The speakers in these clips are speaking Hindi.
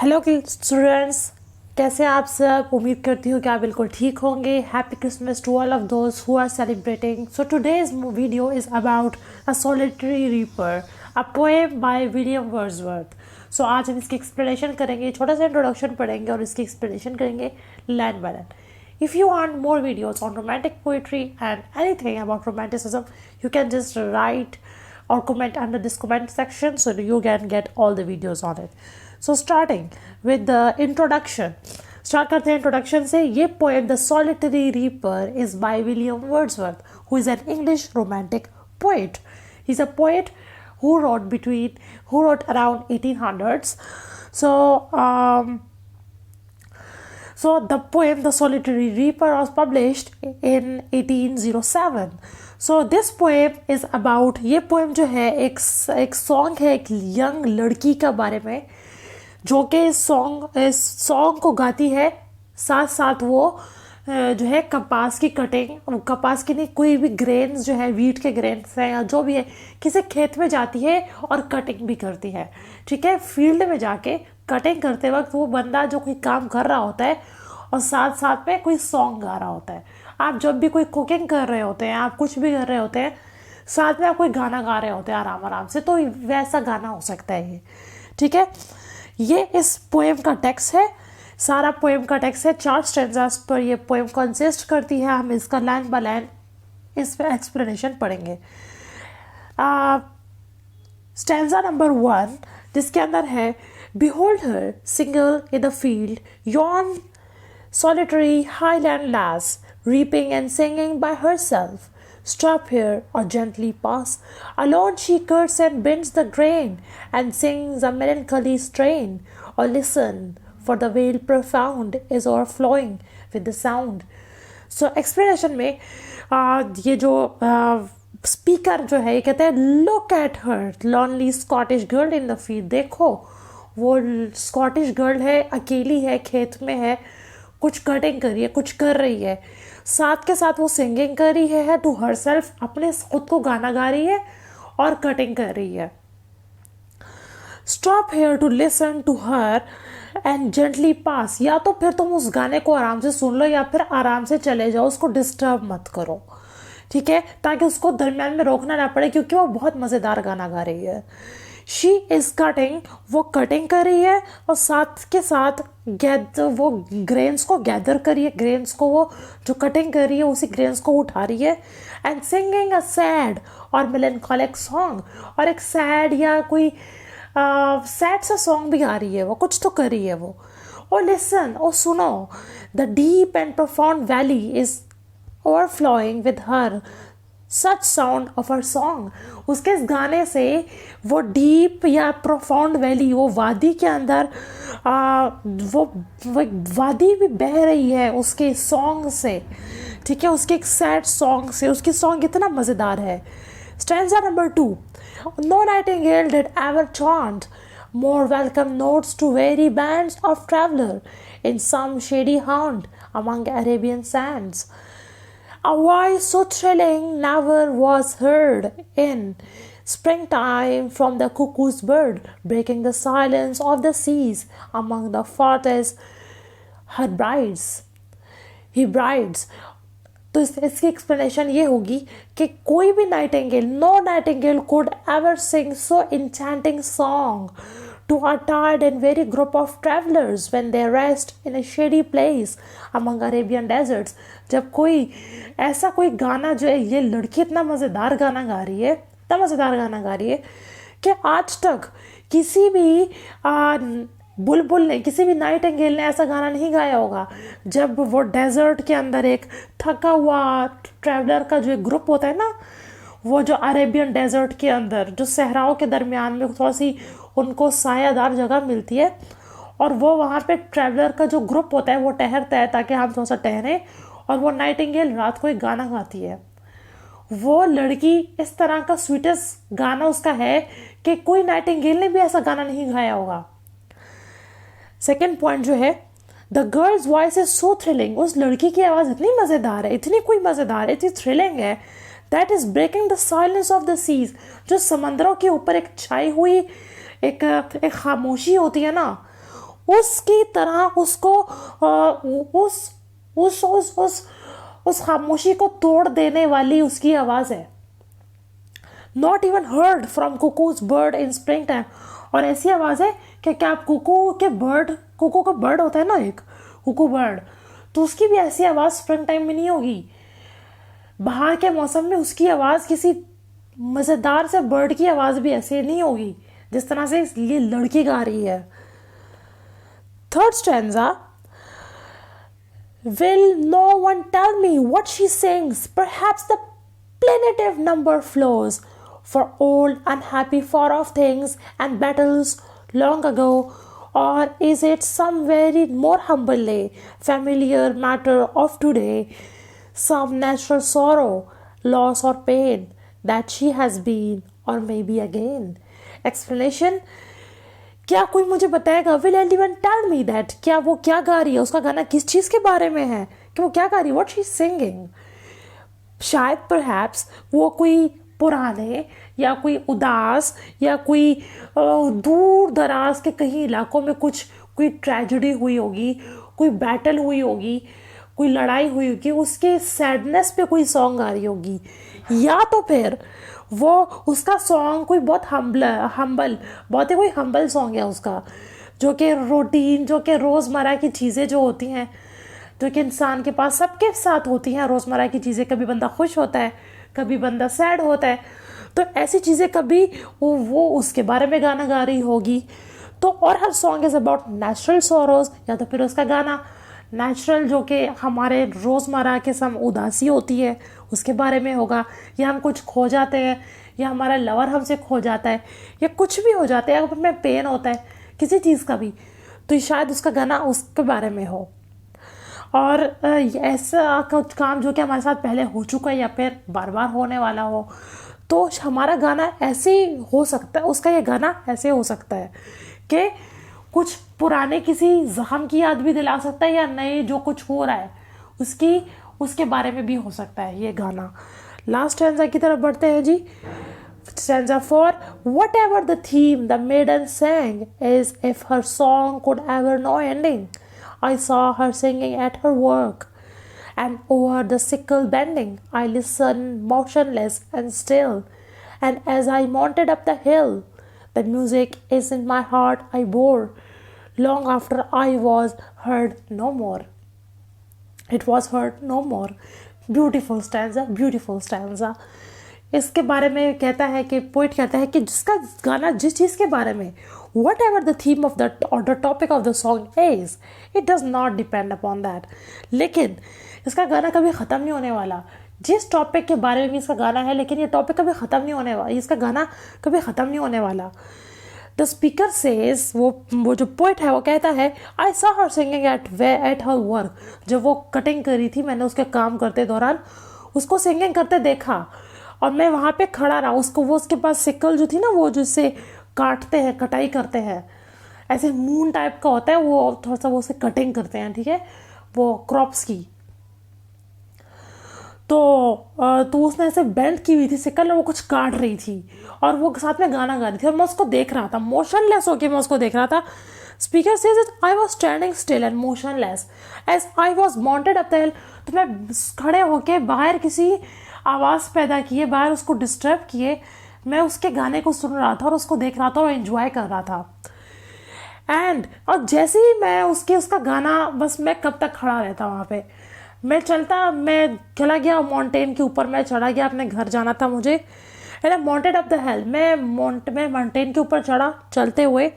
हेलो स्टूडेंट्स, कैसे आप सब। उम्मीद करती हूँ कि आप बिल्कुल ठीक होंगे। Happy Christmas to all of those who are celebrating. So today's video is about a solitary reaper, a poem by William Wordsworth. सो आज हम इसकी एक्सप्लेनेशन करेंगे, छोटा सा इंट्रोडक्शन पढ़ेंगे और इसकी एक्सप्लेनेशन करेंगे line by line. If you want more videos on romantic poetry and anything about romanticism, you can just write or comment under this comment section so you can get all the videos on it. So starting with the introduction. Start करते हैं introduction से. ये poem The Solitary Reaper is by William Wordsworth, who is an English romantic poet. He's a poet who wrote around 1800s. So the poem The Solitary Reaper was published in 1807. So this poem is about, ये poem जो है एक song है एक young लड़की का बारे में, जो कि इस song को गाती है। साथ साथ वो जो है कपास की कटिंग, कपास की नहीं, कोई भी ग्रेन्स जो है, वीट के ग्रेन्स हैं या जो भी है, किसी खेत में जाती है और कटिंग भी करती है। ठीक है, फील्ड में जाके कटिंग करते वक्त वो बंदा जो कोई काम कर रहा होता है और साथ साथ में कोई सॉन्ग गा रहा होता है। आप जब भी कोई कुकिंग कर रहे होते हैं, आप कुछ भी कर रहे होते हैं, साथ में आप कोई गाना गा रहे होते हैं आराम आराम से, तो वैसा गाना हो सकता है ये। ठीक है, ये इस पोएम का टेक्स्ट है। सारा पोएम का टेक्स्ट है, 4 स्टेंजास पर ये पोएम कंसिस्ट करती है। हम इसका लाइन बाय लाइन इस पर एक्सप्लेनेशन पढ़ेंगे। स्टेंजा नंबर 1, जिसके अंदर है Behold her, single in the field, yon solitary highland lass, reaping and singing by herself. Stop here or gently pass. Alone she cuts and bends the grain, and sings a melancholy strain. Or listen, for the vale profound is overflowing with the sound. So explanation में ये जो स्पीकर जो है ये कहते हैं, Look at her, lonely Scottish girl in the field. देखो, वो स्कॉटिश गर्ल है, अकेली है, खेत में है, कुछ कटिंग कर रही है, कुछ कर रही है, साथ के साथ वो सिंगिंग कर रही है टू हर सेल्फ, अपने खुद को गाना गा रही है और कटिंग कर रही है। Stop here to listen to her and gently pass, या तो फिर तुम उस गाने को आराम से सुन लो या फिर आराम से चले जाओ, उसको डिस्टर्ब मत करो। ठीक है, ताकि उसको दरम्यान में रोकना ना पड़े, क्योंकि वो बहुत मज़ेदार गाना गा रही है। शी इज़ कटिंग, वो कटिंग कर रही है और साथ के साथ वो ग्रेन्स को गैदर करी है, ग्रेन्स को वो जो कटिंग कर रही है उसी ग्रेन्स को उठा रही है। एंड सिंगिंग अ सैड और मेलनकॉलिक सॉन्ग, और एक सैड या कोई सैड सा सॉन्ग भी गा रही है, वो कुछ तो कर रही है वो। और लिसन, और सुनो, the deep and profound valley is overflowing with her such sound of her song. उसके इस गाने से वो डीप या प्रोफाउंड वैली, वो वादी के अंदर वो वादी भी बह रही है उसके सॉन्ग से। ठीक है, उसके एक सैड सॉन्ग से, उसकी सॉन्ग इतना मज़ेदार है। Stanza number 2, no nightingale did ever chant more welcome notes to weary bands of traveler in some shady haunt among Arabian sands. A voice so thrilling never was heard in springtime from the cuckoo's bird, breaking the silence of the seas among the forest he brides. तो इसकी एक्सप्लेनेशन ये होगी कि कोई भी nightingale, no nightingale could ever sing so enchanting song to a tired and weary group of travelers when they rest in a shady place among Arabian deserts. जब कोई ऐसा कोई गाना जो है, ये लड़की इतना मज़ेदार गाना गा रही है, इतना मज़ेदार गाना गा रही है कि आज तक किसी भी बुलबुल ने, किसी भी नाइटिंगेल ने ऐसा गाना नहीं गाया होगा। जब वो डेजर्ट के अंदर एक थका हुआ ट्रैवलर का जो एक ग्रुप होता है ना, वो जो अरेबियन डेजर्ट के अंदर जो सहराओं के दरमियान में थोड़ा सी उनको सायादार जगह मिलती है, और वो वहाँ पे ट्रैवलर का जो ग्रुप होता है वो ठहरता है ताकि हम थोड़ा सा ठहरें, और वो नाइटिंगेल रात को एक गाना गाती है। वो लड़की इस तरह का स्वीटेस्ट गाना उसका है कि कोई नाइटिंगेल ने भी ऐसा गाना नहीं गाया होगा। सेकेंड पॉइंट जो है, the girls voice is so thrilling, उस लड़की की आवाज़ इतनी मज़ेदार है, इतनी कोई मज़ेदार है, इतनी थ्रिलिंग है, that is breaking the silence of the seas, जो समंदरों के ऊपर एक छाई हुई एक खामोशी होती है ना, उसकी तरह उसको उस खामोशी को तोड़ देने वाली उसकी आवाज़ है। Not even heard from cuckoos bird in spring time. और ऐसी आवाज़ है कि क्या आप कुकू का बर्ड होता है ना, एक कुकू बर्ड, तो उसकी भी ऐसी आवाज़ स्प्रिंग टाइम में नहीं होगी। बाहर के मौसम में उसकी आवाज़ किसी मज़ेदार से बर्ड की आवाज़ भी ऐसे नहीं होगी जिस तरह से ये लड़की गा रही है। Third stanza, will no one tell me what she sings? Perhaps the plaintive number flows for old unhappy far off things and battles long ago, or is it some very more humbly familiar matter of today, some natural sorrow, loss or pain that she has been or maybe again? Explanation, क्या कोई मुझे बताएगा? Will anyone tell me that, क्या वो क्या गा रही है, उसका गाना किस चीज़ के बारे में है, कि वो क्या गा रही है, व्हाट शी इज सिंगिंग। शायद परहैप्स वो कोई पुराने या कोई उदास या कोई दूर दराज के कहीं इलाकों में कोई ट्रेजेडी हुई होगी, कोई बैटल हुई होगी, कोई लड़ाई हुई होगी, उसके सैडनेस पे कोई सॉन्ग गा रही होगी। या तो फिर वो उसका सॉन्ग कोई बहुत हम्बल बहुत ही कोई हम्बल सॉन्ग है उसका, जो कि रूटीन, जो कि रोज़मर्रा की चीज़ें जो होती हैं, जो कि इंसान के पास सबके साथ होती हैं रोज़मर्रा की चीज़ें। कभी बंदा खुश होता है, कभी बंदा सैड होता है, तो ऐसी चीज़ें कभी वो उसके बारे में गाना गा रही होगी। तो और her song is about natural sorrows, या तो फिर उसका गाना नेचुरल जो कि हमारे रोज़मर्रा के सम उदासी होती है उसके बारे में होगा, या हम कुछ खो जाते हैं, या हमारा लवर हमसे खो जाता है, या कुछ भी हो जाता है, अगर हमें पेन होता है किसी चीज़ का भी, तो शायद उसका गाना उसके बारे में हो। और ऐसा कुछ काम जो कि हमारे साथ पहले हो चुका है या फिर बार बार होने वाला हो, तो हमारा गाना ऐसे हो सकता है, उसका ये गाना ऐसे हो सकता है कि कुछ पुराने किसी जख्म की याद भी दिला सकता है, या नए जो कुछ हो रहा है उसके बारे में भी हो सकता है ये गाना। लास्ट स्टैंजा की तरफ बढ़ते हैं जी। Stanza 4, whatever the theme the maiden sang is if her song could ever know ending. I saw her singing at her work, and over the sickle bending I listened motionless and still, and as I mounted up the hill the music is in my heart I bore, long after I was heard no more. It was heard no more. Beautiful stanza, beautiful stanza. इसके बारे में कहता है कि पोइट कहता है कि जिसका गाना जिस चीज़ के बारे में, whatever the theme of the और the topic of the song is, it does not depend upon that. लेकिन इसका गाना कभी ख़त्म नहीं होने वाला। जिस टॉपिक के बारे में भी इसका गाना है, लेकिन ये टॉपिक कभी ख़त्म नहीं होने वाला, इसका गाना कभी ख़त्म नहीं होने वाला। द स्पीकर सेज, वो जो पोइट है वो कहता है, I saw her singing at her work. जब वो कटिंग करी थी, मैंने उसके काम करते दौरान उसको सिंगिंग करते देखा, और मैं वहाँ पे खड़ा रहा। उसके पास सिकल जो थी ना, वो जिससे काटते हैं, कटाई करते हैं, ऐसे मून टाइप का होता है, वो थोड़ा सा वो से कटिंग करते हैं, ठीक है, वो क्रॉप्स की। तो उसने ऐसे बेंड की हुई थी सिकल, और वो कुछ काट रही थी, और वो साथ में गाना गा रही थी, और मैं उसको देख रहा था, मोशनलेस होके मैं उसको देख रहा था। Speaker says I was standing still and motionless as I was mounted up the hill. तो मैं खड़े होके बाहर किसी आवाज़ पैदा किए, बाहर उसको डिस्टर्ब किए, मैं उसके गाने को सुन रहा था और उसको देख रहा था और एंजॉय कर रहा था। और जैसे ही मैं उसका गाना, बस मैं कब तक खड़ा रहता वहाँ पे, मैं चला गया माउंटेन के ऊपर, मैं चढ़ा गया, अपने घर जाना था मुझे, है ना। माउंटेड अप द हिल, मैं माउंटेन के ऊपर चढ़ा चलते हुए।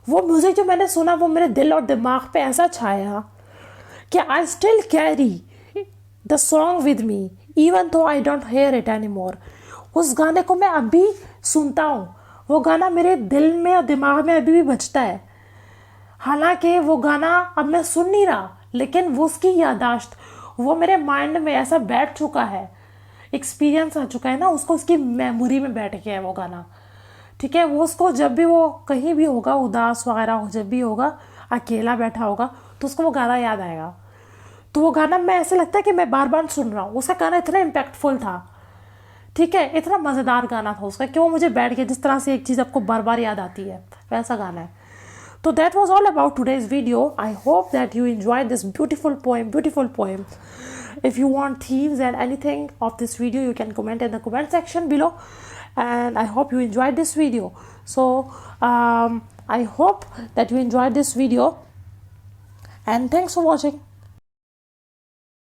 वो म्यूज़िक जो मैंने सुना वो मेरे दिल और दिमाग पे ऐसा छाया कि I still carry the song with me even though I don't here it any more. उस गाने को मैं अभी सुनता हूँ, वो गाना मेरे दिल में और दिमाग में अभी भी बजता है। हालांकि वो गाना अब मैं सुन नहीं रहा, लेकिन वो उसकी यादाश्त वो मेरे माइंड में ऐसा बैठ चुका है, एक्सपीरियंस आ चुका है ना, उसकी मेमोरी में बैठ गया है वो गाना, ठीक है। वो उसको जब भी वो कहीं भी होगा, उदास वगैरह हो, जब भी होगा, अकेला बैठा होगा, तो उसको वो गाना याद आएगा। तो वो गाना मैं ऐसा लगता है कि मैं बार बार सुन रहा हूँ। उसका गाना इतना इम्पैक्टफुल था, ठीक है, इतना मज़ेदार गाना था उसका कि वो मुझे बैठ गया। जिस तरह से एक चीज़ आपको बार बार याद आती है, वैसा गाना है। So that was all about today's video. I hope that you enjoyed this beautiful poem. If you want themes and anything of this video, you can comment in the comment section below, and I hope you enjoyed this video. So I hope that you enjoyed this video, and thanks for watching.